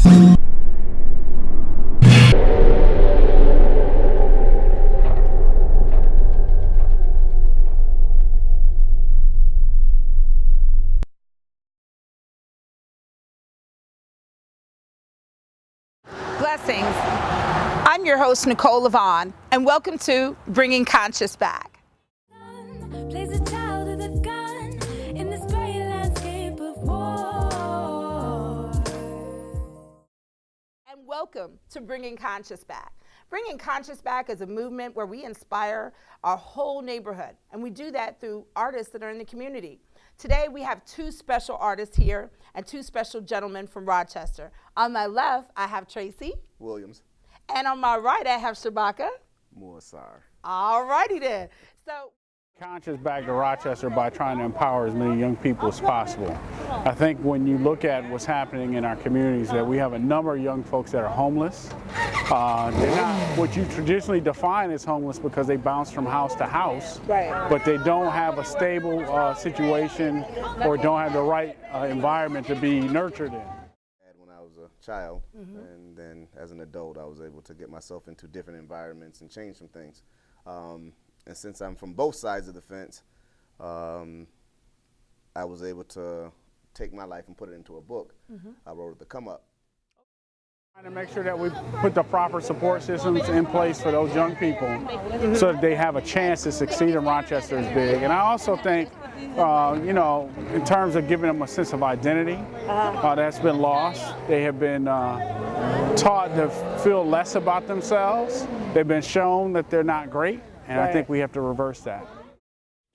Blessings. I'm your host, Nicole Levon, and welcome to Bringing Conscious Back. Plays a child with a gun in this gray landscape of war. And welcome to Bringing Conscious Back. Bringing Conscious Back is a movement where we inspire our whole neighborhood, and we do that through artists that are in the community. Today we have two special artists here and two special gentlemen from Rochester. On my left, I have Tracy Williams. And on my right, I have Shabaka. Ausar. All righty then. So, Conscious Bag of Rochester by trying to empower as many young people as possible. I think when you look at what's happening in our communities, that we have a number of young folks that are homeless. They're not what you traditionally define as homeless because they bounce from house to house, right. But they don't have a stable situation or don't have the right environment to be nurtured in. When I was a child, and then as an adult, I was able to get myself into different environments and change some things. And since I'm from both sides of the fence, I was able to take my life and put it into a book. I wrote it to come up. Trying to make sure that we put the proper support systems in place for those young people so that they have a chance to succeed in Rochester is big. And I also think, you know, in terms of giving them a sense of identity, that's been lost. They have been taught to feel less about themselves. They've been shown that they're not great. And I think we have to reverse that.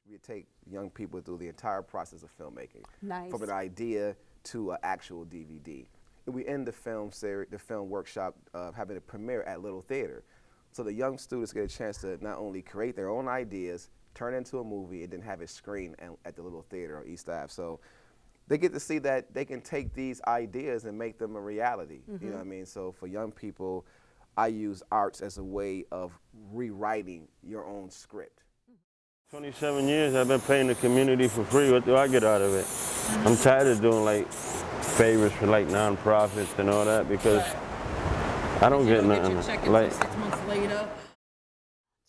We take young people through the entire process of filmmaking, Nice. from an idea to an actual DVD. And we end the film series, the film workshop, having a premiere at Little Theater. So the young students get a chance to not only create their own ideas, turn into a movie, and then have it screened at the Little Theater on East Ave. So they get to see that they can take these ideas and make them a reality. You know what I mean? So for young people, I use arts as a way of rewriting your own script. 27 years I've been paying the community for free. What do I get out of it? I'm tired of doing like favors for like nonprofits and all that because I don't get nothing. Like 6 months later.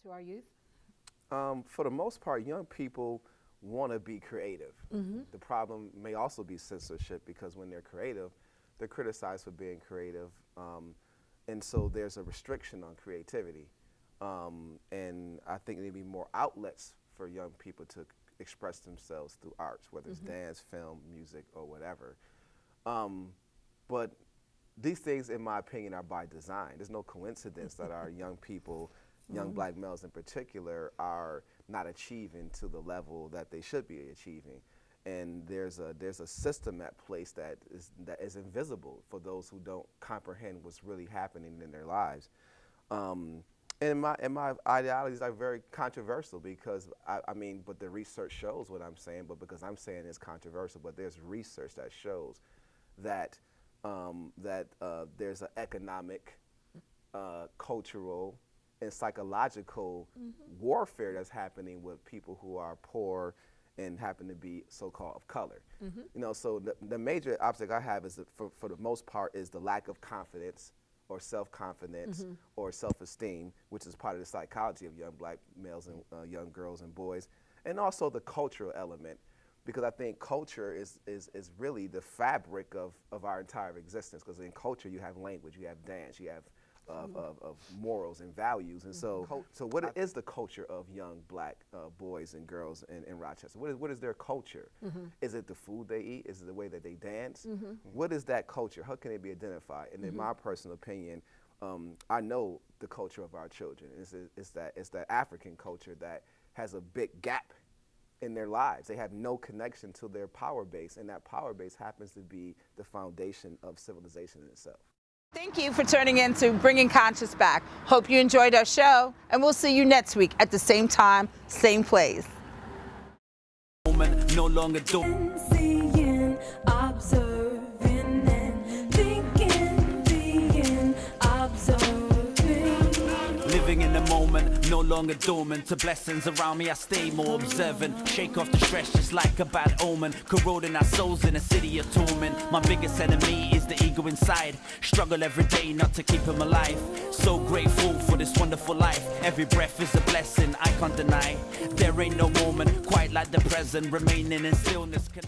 To our youth? For the most part, young people want to be creative. The problem may also be censorship because when they're creative, they're criticized for being creative. And so there's a restriction on creativity. And I think there'd be more outlets for young people to express themselves through arts, whether it's dance, film, music, or whatever. But these things, in my opinion, are by design. There's no coincidence that our young people, young black males in particular, are not achieving to the level that they should be achieving. And there's a system at place that is invisible for those who don't comprehend what's really happening in their lives. And my ideologies are very controversial because I mean, but the research shows what I'm saying. But because I'm saying it's controversial, but there's research that shows that there's an economic, cultural, and psychological warfare that's happening with people who are poor and happen to be so-called of color. You know, so the major obstacle I have is, for the most part, is the lack of confidence or self-confidence or self-esteem, which is part of the psychology of young black males and young girls and boys, and also the cultural element, because I think culture is really the fabric of our entire existence, because in culture you have language, you have dance, you have of morals and values. And so what is the culture of young black boys and girls in Rochester? What is their culture? Is it the food they eat? Is it the way that they dance? What is that culture? How can it be identified? And in my personal opinion, I know the culture of our children. It's that African culture that has a big gap in their lives. They have no connection to their power base, and that power base happens to be the foundation of civilization in itself. Thank you for tuning in to Bringing Conscious Back. Hope you enjoyed our show, and we'll see you next week at the same time, same place. No longer Seeing, observing, and thinking, being, observing. living in the moment, no longer dormant. To blessings around me, I stay more observant. Shake off the stress just like a bad omen. Corroding our souls in a city of torment. My biggest enemy is the ego inside. Struggle every day not to keep him alive. So grateful for this wonderful life. Every breath is a blessing I can't deny. There ain't no moment quite like the present. Remaining in stillness, connect.